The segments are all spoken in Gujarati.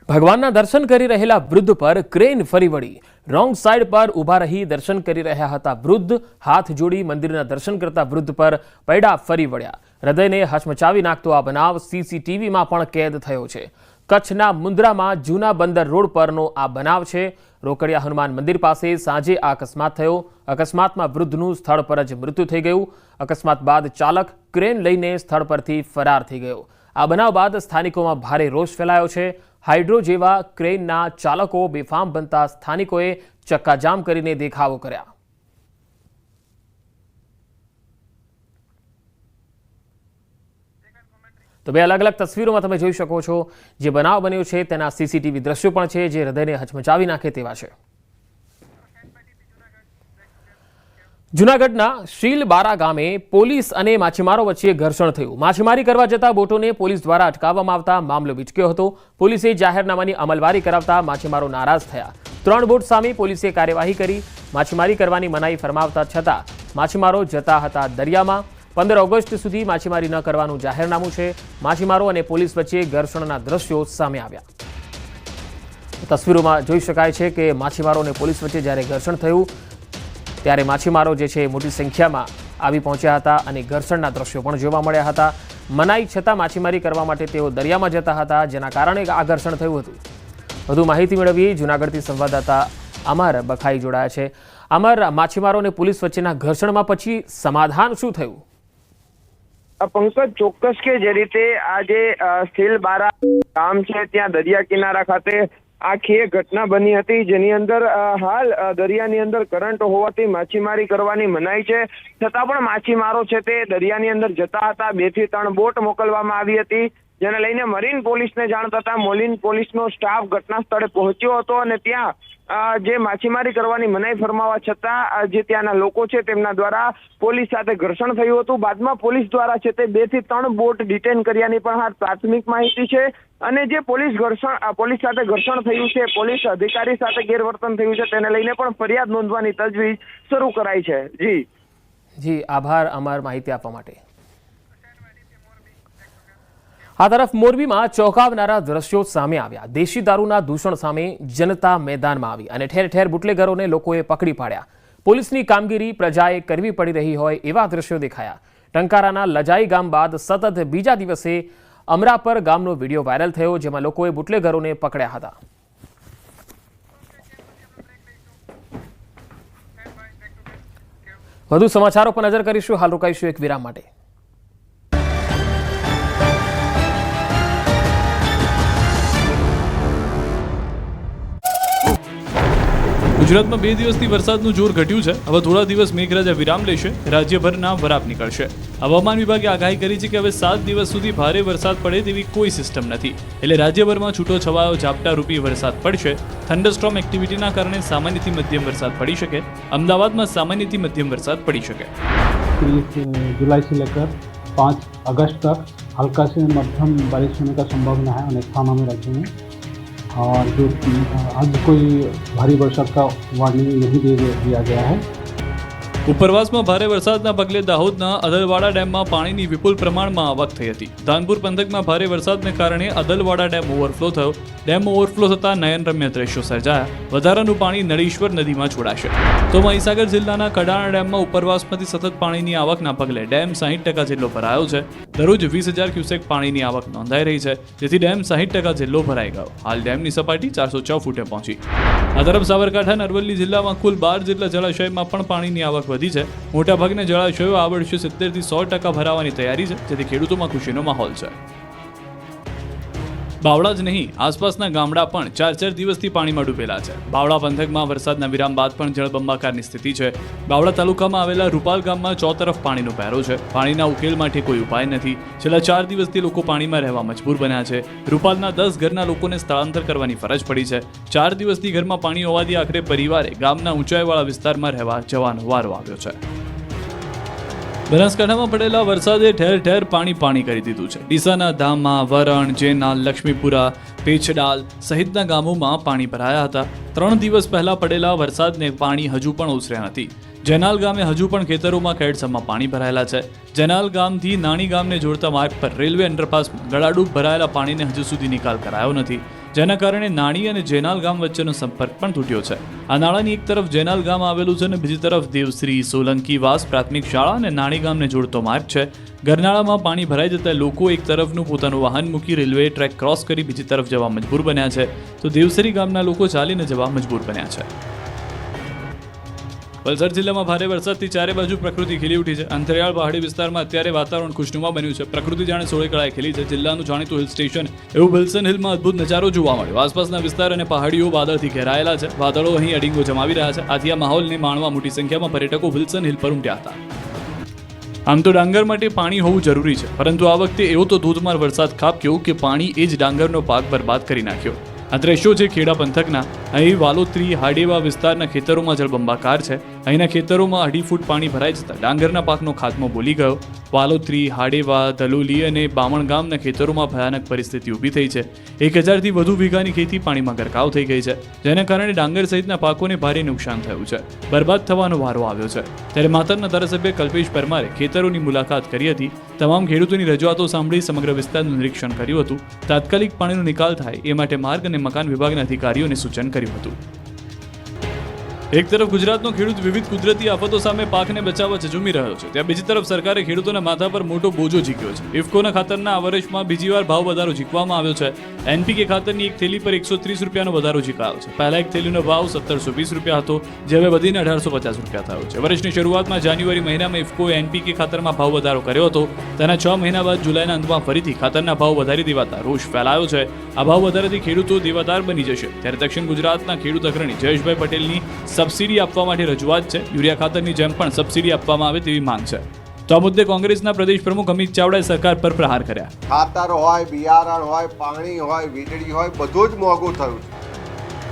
ભગવાનના દર્શન કરી રહેલા વૃદ્ધ પર ક્રેન ફરી વળી। રોંગ સાઈડ પર ઊભા રહી દર્શન કરી રહ્યા હતા વૃદ્ધ। હાથ જોડી મંદિરના દર્શન કરતા વૃદ્ધ પર પૈડા ફરી વળ્યા। હૃદયને હચમચાવી નાખતો આ બનાવ સીસીટીવીમાં પણ કેદ થયો છે। કચ્છના મુન્દ્રામાં જૂના બંદર રોડ પરનો આ બનાવ છે। રોકડિયા હનુમાન મંદિર પાસે સાંજે આ અકસ્માત થયો। અકસ્માતમાં વૃદ્ધનું સ્થળ પર જ મૃત્યુ થઈ ગયું। અકસ્માત બાદ ચાલક ક્રેન લઈને સ્થળ પરથી ફરાર થઈ ગયો। આ બનાવ બાદ સ્થાનિકોમાં ભારે રોષ ફેલાયો છે। હાઇડ્રો જેવા ક્રેનના ચાલકો બેફામ બનતા સ્થાનિકોએ ચક્કાજામ કરીને દેખાવો કર્યા। તો બે અલગ અલગ તસવીરોમાં તમે જોઈ શકો છો જે બનાવ બન્યો છે તેના સીસીટીવી દ્રશ્યો પણ છે જે હૃદયને હચમચાવી નાખે તેવા છે। જૂનાગઢના શીલબારા ગામે પોલીસ અને માછીમારો વચ્ચે ઘર્ષણ થયું। માછીમારી કરવા જતા બોટોને પોલીસ દ્વારા અટકાવવામાં આવતા મામલો વિચક્યો હતો। પોલીસે જાહેરનામાની અમલવારી કરાવતા માછીમારો નારાજ થયા। 3 બોટ સામે પોલીસે કાર્યવાહી કરી। માછીમારી કરવાની મનાઈ ફરમાવતા છતાં માછીમારો જતા હતા દરિયામાં। 15 ઓગસ્ટ સુધી માછીમારી ન કરવાનું જાહેરનામું છે। માછીમારો અને પોલીસ વચ્ચે ઘર્ષણના દ્રશ્યો સામે આવ્યા। તસવીરોમાં જોઈ શકાય છે કે માછીમારો અને પોલીસ વચ્ચે જ્યારે ઘર્ષણ થયું ત્યારે માછીમારો જે છે મોટી સંખ્યામાં આવી પહોંચ્યા હતા અને ઘર્ષણના દ્રશ્યો પણ જોવા મળ્યા હતા। મનાઈ છતાં માછીમારી કરવા માટે તેઓ દરિયામાં જતા હતા જેના કારણે આ ઘર્ષણ થયું હતું। વધુ માહિતી મેળવીએ જૂનાગઢથી સંવાદદાતા અમર બખાઈ જોડાયા છે। અમર, માછીમારો અને પોલીસ વચ્ચેના ઘર્ષણમાં પછી સમાધાન શું થયું? પંકજ, ચોક્કસ કે જે રીતે આ જે શીલબારા ગામ છે ત્યાં દરિયા કિનારા ખાતે આખી એક ઘટના બની હતી જેની અંદર હાલ દરિયાની અંદર કરંટ હોવાથી માછીમારી કરવાની મનાઈ છે છતાં પણ માછીમારો છે તે દરિયાની અંદર જતા હતા। 2 થી 3 બોટ મોકલવામાં આવી હતી જેને લઈને મરીન પોલીસને જાણ થતા મરીન પોલીસનો સ્ટાફ ઘટના સ્થળે પહોંચ્યો હતો અને ત્યાં જે માછીમારી કરવાની મનાઈ ફરમાવવા છતાં જે ત્યાંના લોકો છે તેમના દ્વારા પોલીસ સાથે ઘર્ષણ થયું હતું। બાદમાં પોલીસ દ્વારા છે તે 2 થી 3 બોટ ડિટેન કર્યાની પણ હાલ પ્રાથમિક માહિતી છે અને જે પોલીસ સાથે ઘર્ષણ થયું છે, પોલીસ અધિકારી સાથે ગેરવર્તન થયું છે તેને લઈને પણ ફરિયાદ નોંધવાની તજવીજ શરૂ કરાઈ છે। જી આભાર અમર માહિતી આપવા માટે। આ તરફ મોરબીમાં ચોંકાવનારા દ્રશ્યો સામે આવ્યા। દેશી દારૂના દૂષણ સામે જનતા મેદાનમાં આવી અને ઠેર ઠેર બુટલેગરોને લોકોએ પકડી પાડ્યા। પોલીસની કામગીરી પ્રજાએ કરવી પડી રહી હોય એવા દ્રશ્યો દેખાયા। ટંકારાના લજાઈ ગામ બાદ સતત બીજા દિવસે અમરાપર ગામનો વિડીયો વાયરલ થયો જેમાં લોકોએ બુટલેગરોને પકડ્યા હતા। વધુ સમાચારો પર નજર કરીશું। હાલ રોકાઈશું એક વિરામ માટે। ગુજરાતમાં 2 દિવસથી વરસાદનું જોર ઘટ્યું છે। હવે થોડા દિવસ મેઘરાજા વિરામ લેશે, રાજ્યભરના વરાપ નીકળશે। હવામાન વિભાગે આગાહી કરી છે કે હવે 7 દિવસ સુધી ભારે વરસાદ પડે તેવી કોઈ સિસ્ટમ નથી, એટલે રાજ્યભરમાં છૂટો છવાયો ઝાપટારૂપી વરસાદ પડશે। થંડરસ્ટોર્મ એક્ટિવિટીના કારણે સામાન્યથી મધ્યમ વરસાદ પડી શકે। અમદાવાદમાં સામાન્યથી મધ્યમ વરસાદ પડી શકે। 30 जुलाई से लेकर 5 अगस्त तक हल्का से मध्यम बारिश होने का संभावना है अनेक स्थानों में राज्य में, और जो आज कोई भारी वर्षा का वार्निंग नहीं दिया गया है। ઉપરવાસમાં ભારે વરસાદના પગલે દાહોદના અદલવાડા ડેમમાં પાણીની વિપુલ પ્રમાણમાં આવક થઈ હતી। ધાનપુર પંથકમાં ભારે વરસાદને કારણે અદલવાડા ડેમ ઓવરફ્લો થયો। ડેમ ઓવરફ્લો થતાં નયનરમ્ય દ્રશ્યો સર્જાયા। વધારાનું પાણી નળીશ્વર નદીમાં છોડાશે। તો મહીસાગર જિલ્લાના કડાણા ડેમમાં ઉપરવાસમાંથી સતત પાણીની આવકના પગલે ડેમ 60% જેટલો ભરાયો છે। દરરોજ 20,000 ક્યુસેક પાણીની આવક નોંધાઈ રહી છે, જેથી ડેમ 60% જેટલો ભરાઈ ગયો। હાલ ડેમની સપાટી 406 ફૂટે પહોંચી। આ તરફ સાબરકાંઠા અરવલ્લી જિલ્લામાં કુલ 12 જેટલા જળાશયમાં પણ પાણીની આવક વધી છે। મોટાભાગના જળાશયો આ વર્ષે 70 થી 100% ભરાવાની તૈયારી છે, જેથી ખેડૂતોમાં ખુશીનો માહોલ છે। બાવળા જ નહીં, આસપાસના ગામડા પણ 4 દિવસથી પાણીમાં ડૂબેલા છે। બાવળા પંથકમાં વરસાદના વિરામ બાદ પણ જળબંબાકારની સ્થિતિ છે। બાવળા તાલુકામાં આવેલા રૂપાલ ગામમાં ચોતરફ પાણીનો પહેરો છે। પાણીના ઉકેલ માટે કોઈ ઉપાય નથી। છેલ્લા 4 દિવસથી લોકો પાણીમાં રહેવા મજબૂર બન્યા છે। રૂપાલના 10 ઘરના લોકોને સ્થળાંતર કરવાની ફરજ પડી છે। 4 દિવસથી ઘરમાં પાણી હોવાથી આખરે પરિવારે ગામના ઊંચાઈવાળા વિસ્તારમાં રહેવા જવાનો વારો આવ્યો છે। બનાસકાંઠામાં પડેલા વરસાદે ઠેર ઠેર પાણી કરી દીધું છે। ડીસાના ધામમાં, વરણ, જેનાલ, લક્ષ્મીપુરા, પેછડાલ સહિતના ગામોમાં પાણી ભરાયા હતા। 3 દિવસ પહેલા પડેલા વરસાદને પાણી હજુ પણ ઓસર્યા નથી। જેનાલ ગામે હજુ પણ ખેતરોમાં ખેડસમમાં પાણી ભરાયેલા છે। જેનાલ ગામથી નાની ગામને જોડતા માર્ગ પર રેલવે અંડરપાસમાં ગળાડૂબ ભરાયેલા પાણીને હજુ સુધી નિકાલ કરાયો નથી। જેના કારણે નાણી અને જેનાલ ગામ વચ્ચેનો સંપર્ક પણ તૂટ્યો છે. આ નાળાની એક તરફ જેનાલ ગામ આવેલું છે અને બીજી તરફ દેવશ્રી, સોલંકી વાસ પ્રાથમિક શાળા અને નાણી ગામને જોડતો માર્ગ છે. ગરનાળામાં પાણી ભરાઈ જતા લોકો એક તરફનું પોતાનું વાહન મૂકી રેલવે ટ્રેક ક્રોસ કરી બીજી તરફ જવા મજબૂર બન્યા છે, તો દેવસરી ગામના લોકો ચાલીને જવા મજબૂર બન્યા છે. વલસાડ જિલ્લામાં ભારે વરસાદથી ચારે બાજુ પ્રકૃતિ ખીલી ઉઠી છે. અંતરિયાળ પહાડી વિસ્તારમાં અત્યારે વાતાવરણ ખુશનુમા બન્યું છે. પ્રકૃતિ જાણે સોળે કળાએ ખીલી છે. જિલ્લાનું જાણીતું હિલ સ્ટેશન એવું વિલ્સન હિલમાં અદ્ભુત નજારો જોવા મળ્યો. આસપાસના વિસ્તાર અને પહાડીઓ વાદળથી ઘેરાયેલા છે. વાદળો અહીં અડીંગો જમાવી રહ્યા છે. આથી આ માહોલને માણવા મોટી સંખ્યામાં પર્યટકો વિલ્સન હિલ પર ઉમટ્યા હતા. આમ તો ડાંગર માટે પાણી હોવું જરૂરી છે, પરંતુ આ વખતે એવો તો ધોધમાર વરસાદ ખાબક્યો કે પાણી એ જ ડાંગરનો પાક બરબાદ કરી નાખ્યો. આ દ્રશ્યો છે ખેડા પંથકના. અહીં વાલોત્રી, હાડેવા વિસ્તારના ખેતરોમાં જળબંબાકાર છે. અહીંના ખેતરોમાં 2.5 ફૂટ પાણી ભરાઈ જતા ડાંગરના પાકનો ખાત્મો બોલી ગયો. વાલોત્રી, હાડેવા, દલોલી અને બામણ ગામના ખેતરોમાં ભયાનક પરિસ્થિતિ ઊભી થઈ છે. 1000થી વધુ વીઘાની ખેતી પાણીમાં ગરકાવ થઈ ગઈ છે, જેના કારણે ડાંગર સહિતના પાકોને ભારે નુકસાન થયું છે. બરબાદ થવાનો વારો આવ્યો છે. ત્યારે માતરના ધારાસભ્ય કલ્પેશ પરમારે ખેતરોની મુલાકાત કરી હતી. તમામ ખેડૂતોની રજૂઆતો સાંભળી સમગ્ર વિસ્તારનું નિરીક્ષણ કર્યું હતું. તાત્કાલિક પાણીનો નિકાલ થાય એ માટે માર્ગ અને મકાન વિભાગના અધિકારીઓને સૂચન કર્યું હતું. એક તરફ ગુજરાતનો ખેડૂત વિવિધ કુદરતી આફતો સામે પાકને બચાવવા ઝઝૂમી રહ્યો છે, ત્યાં બીજી તરફ સરકારે ખેડૂતોના માથા પર મોટો બોજો ઝીક્યો છે. ઇફકોના ખાતરના આ વર્ષમાં બીજી વાર ભાવ વધારો ઝીકવામાં આવ્યો છે. NPK ખાતરની એક થેલી પર 130 રૂપિયાનો વધારો ઝીકાયો છે. પહેલા એક થેલીનો ભાવ 1720 રૂપિયા હતો, જે હવે વધીને 1850 રૂપિયા થયો છે. વર્ષની શરૂઆતમાં જાન્યુઆરી મહિનામાં ઇફકોએ NPK ખાતરમાં ભાવ વધારો કર્યો હતો. તેના 6 મહિના બાદ જુલાઈના અંતમાં ફરીથી ખાતરના ભાવ વધારી દેવાતા રોષ ફેલાયો છે. આ ભાવ વધારાથી ખેડૂતો દેવાદાર બની જશે. ત્યારે દક્ષિણ ગુજરાતના ખેડૂત અગ્રણી જયેશભાઈ પટેલની સબસિડી આપવા માટે રજૂઆત છે. યુરિયા ખાતરની જેમ પણ સબસિડી આપવામાં આવે તેવી માંગ છે. તો આ મુદ્દે કોંગ્રેસના પ્રદેશ પ્રમુખ અમિત ચાવડાએ સરકાર પર પ્રહાર કર્યા. ખાતર હોય, બિયારણ હોય, પાણી હોય, વીજળી હોય, બધું જ મોંઘું થયું છે.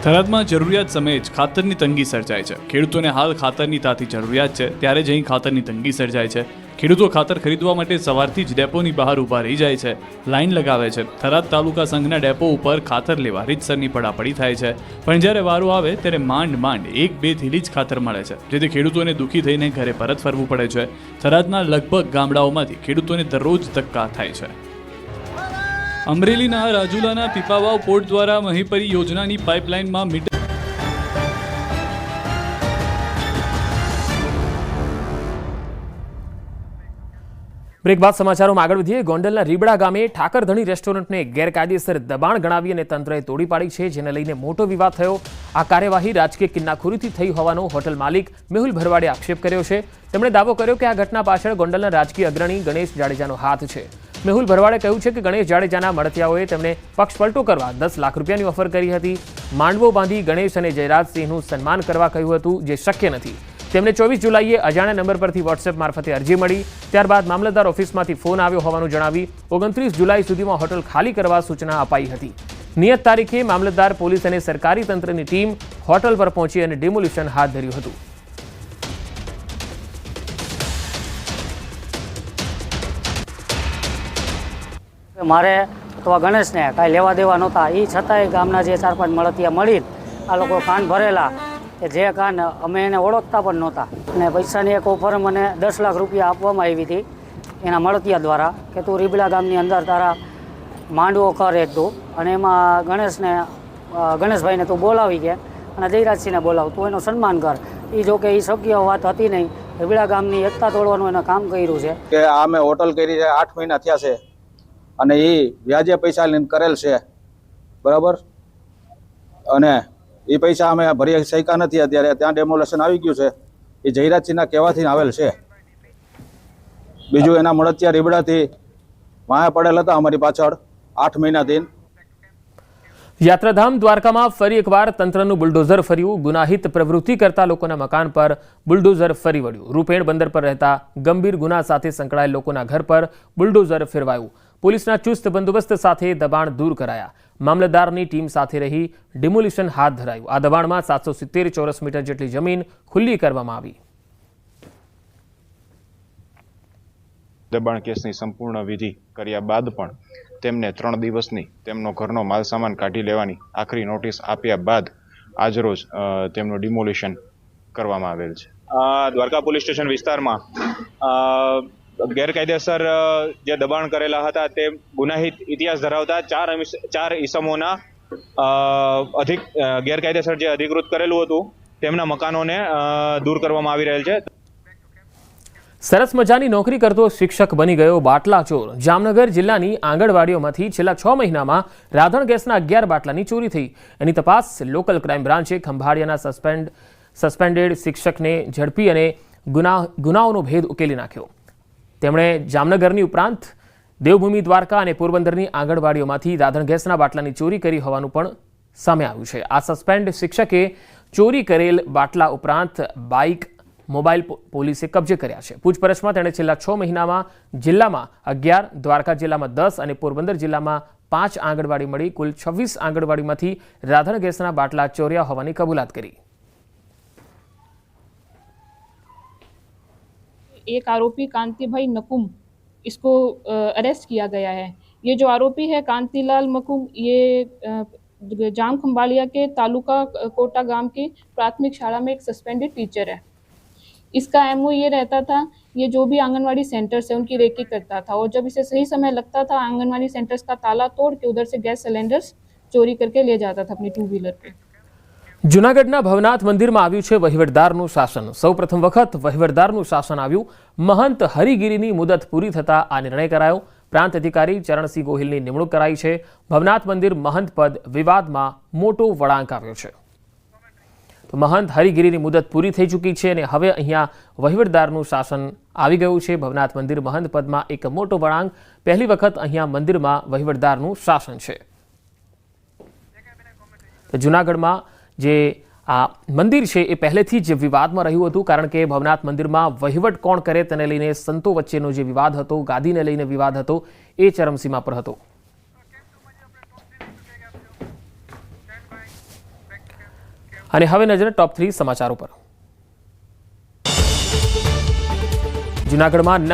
થરાદમાં જરૂરિયાત સમયે જ ખાતરની તંગી સર્જાય છે. ખેડૂતોને હાલ ખાતરની તાતી જરૂરિયાત છે, ત્યારે જ અહીં ખાતરની તંગી સર્જાય છે. ખેડૂતો ખાતર ખરીદવા માટે સવારથી જ ડેપોની બહાર ઊભા રહી જાય છે, લાઈન લગાવે છે. થરાદ તાલુકા સંઘના ડેપો ઉપર ખાતર લેવા રીતસરની પડાપડી થાય છે, પણ જ્યારે વારો આવે ત્યારે માંડ 1-2 થેલી જ ખાતર મળે છે, જેથી ખેડૂતોને દુઃખી થઈને ઘરે પરત ફરવું પડે છે. થરાદના લગભગ ગામડાઓમાંથી ખેડૂતોને દરરોજ ધક્કા થાય છે. અમરેલીના રાજુલાના પીપાવાવ પોર્ટ દ્વારા મહીપરી યોજનાની પાઇપલાઇનમાં મીટર બ્રેક બાદ સમાચારોમાં આગળ વધીએ. ગોંડલના રીબડા ગામે ઠાકરધણી રેસ્ટોરન્ટને ગેરકાયદેસર દબાણ ગણાવી અને તંત્રએ તોડી પાડી છે, જેને લઈને મોટો વિવાદ થયો. આ કાર્યવાહી રાજકીય કિન્નાખોરીથી થઈ હોવાનો હોટલ માલિક મેહુલ ભરવાડે આક્ષેપ કર્યો છે. તેમણે દાવો કર્યો કે આ ઘટના પાછળ ગોંડલના રાજકીય અગ્રણી ગણેશ જાડેજાનો હાથ છે. મેહુલ ભરવાડે કહ્યું છે કે ગણેશ જાડેજાના મળતિયાઓએ તેમને પક્ષપલટો કરવા 10 લાખ રૂપિયાની ઓફર કરી હતી. માંડવો બાંધી ગણેશ અને જયરાજસિંહનું સન્માન કરવા કહ્યું હતું, જે શક્ય નથી. તેમને 24 જુલાઈએ અજાણ્યા નંબર પરથી વોટ્સએપ મારફતે અરજી મળી. ત્યારબાદ મામલતદાર ઓફિસમાંથી ફોન આવ્યો હોવાનું જણાવી 29 જુલાઈ સુધીમાં હોટલ ખાલી કરવા સૂચના અપાઈ હતી. નિયત તારીખે મામલતદાર, પોલીસ અને સરકારી તંત્રની ટીમ હોટલ પર પહોંચી અને ડિમોલિશન હાથ ધર્યું હતું. મારે અથવા ગણેશને કાંઈ લેવા દેવા નહોતા, એ છતાંય ગામના જે 4-5 મળતિયા મળી આ લોકો કાન ભરેલા, કે જે કાન અમે એને ઓળખતા પણ નહોતા. અને પૈસાની એક ઓફર મને 10 લાખ રૂપિયા આપવામાં આવી હતી એના મળતિયા દ્વારા, કે તું રીબડા ગામની અંદર તારા માંડવો કર એક તું, અને એમાં ગણેશભાઈને તું બોલાવી કે અને જયરાજસિંહને બોલાવ, તું એનું સન્માન કર. એ જો કે એ શક્ય વાત હતી નહીં. રીબડા ગામની એકતા તોડવાનું એને કામ કર્યું છે. કે આ મેં હોટલ કરી છે 8 મહિના થયા છે અને એ વ્યાજે પૈસા લઈને કરેલ છે, બરાબર. અને એ પૈસા અમે ભરી શક્યા નથી. અત્યારે ત્યાં ડેમોલેશન આવી ગયું છે, એ જયરાજસિંહના કહેવાથી આવેલ છે. બીજું એના મળતિયા રીબડાથી વાયા પડેલ હતા અમારી પાછળ 8 મહિનાથી. યાત્રાધામ દ્વારકામાં ફરી એકવાર તંત્રનું બુલડોઝર ફર્યું. ગુનાહિત પ્રવૃત્તિ કરતા લોકોના મકાન પર બુલડોઝર ફરી વળ્યું. રૂપેણ બંદર પર રહેતા ગંભીર ગુના સાથે સંકળાયેલ લોકોના ઘર પર બુલડોઝર ફેરવાયું. પોલીસના ચુસ્ત બંદોબસ્ત સાથે દબાણ દૂર કરાયા. મામલતદારની ટીમ સાથે રહી ડિમોલિશન હાથ ધરાયું. આ દબાણમાં 770 ચોરસ મીટર જેટલી જમીન ખુલ્લી કરવામાં આવી. દબાણ કેસની સંપૂર્ણ વિધિ કર્યા બાદ પણ તેમને 3 દિવસની તેમનો ઘરનો માલસામાન કાઢી લેવાની આખરી નોટિસ આપ્યા બાદ આજરોજ તેમનું ડિમોલિશન કરવામાં આવેલ છે. દ્વારકા પોલીસ સ્ટેશન વિસ્તારમાં ગેરકાયદેસર જે દબાણ કરેલા હતા તે ગુનાહિત ઇતિહાસ ધરાવતા 4 ઈસમોના ગેરકાયદેસર જે અધિકૃત કરેલું હતું તેમના મકાનોને દૂર કરવામાં આવી રહેલ છે. સરસ મજાની નોકરી કરતો શિક્ષક બની ગયો બાટલા ચોર. જામનગર જિલ્લાની આંગણવાડીઓમાંથી છેલ્લા 6 મહિનામાં રાધણ ગેસના 11 બાટલાની ચોરી થઈ. એની તપાસ લોકલ ક્રાઇમ બ્રાન્ચે ખંભાળિયાના સસ્પેન્ડેડ શિક્ષકને ઝડપી અને ગુનાઓનો ભેદ ઉકેલી નાખ્યો. તેમણે જામનગરની ઉપરાંત દેવભૂમિ, દ્વારકા અને પોરબંદરની આંગણવાડીઓમાંથી રાધણ ગેસના બાટલાની ચોરી કરી હોવાનું પણ સામે આવ્યું છે. આ સસ્પેન્ડ શિક્ષકે ચોરી કરેલ બાટલા ઉપરાંત બાઇક, મોબાઈલ પોલીસે કબજે કર્યા છે. પૂછપરછમાં તેણે છેલ્લા 6 મહિનામાં જિલ્લામાં 11, દ્વારકા જિલ્લામાં 10 અને પોરબંદર જિલ્લામાં 5 આંગણવાડી મળી કુલ 26 આંગણવાડીમાંથી રાધણ ગેસના બાટલા ચોર્યા હોવાની કબૂલાત કરી. एक आरोपी कांति भाई नकुम, इसको अरेस्ट किया गया है. ये जो आरोपी है कांतिलाल मकुम, ये जाम खंबालिया के तालुका कोटा गांव की प्राथमिक शाला में एक सस्पेंडेड टीचर है. इसका एमओ ये रहता था, ये जो भी आंगनवाड़ी सेंटर्स है उनकी रेकी करता था और जब इसे सही समय लगता था आंगनवाड़ी सेंटर्स का ताला तोड़ के उधर से गैस सिलेंडर्स चोरी करके ले जाता था अपनी 2 व्हीलर पे. જૂનાગઢના ભવનાથ મંદિરમાં આવ્યું છે વહીવટદારનું શાસન. સૌપ્રથમ વખત વહીવટદારનું શાસન આવ્યું. મહંત હરિગીરીની મુદત પૂરી થતાં આ નિર્ણય કરાયો. પ્રાંત અધિકારી ચરણસિંહ ગોહિલની નિમણૂક કરાઈ છે. ભવનાથ મંદિર મહંત પદ વિવાદમાં મોટો વળાંક આવ્યો છે. તો મહંત હરિગીરીની મુદત પૂરી થઈ ચૂકી છે અને હવે અહીંયા વહીવટદારનું શાસન આવી ગયું છે. ભવનાથ મંદિર મહંત પદમાં એક મોટો વળાંક. પહેલી વખત અહીંયા મંદિરમાં વહીવટદારનું શાસન છે. તો જૂનાગઢમાં જે આ મંદિર છે એ પહેલેથી જ વિવાદમાં રહ્યું હતું, કારણ કે ભવનાથ મંદિરમાં વહીવટ કોણ કરે તેને લઈને સંતો વચ્ચેનો જે વિવાદ હતો, ગાદીને લઈને વિવાદ હતો, એ ચરમસીમા પર હતો. અને હવે નજર ટોપ 3 સમાચારો પર. જૂનાગઢમાં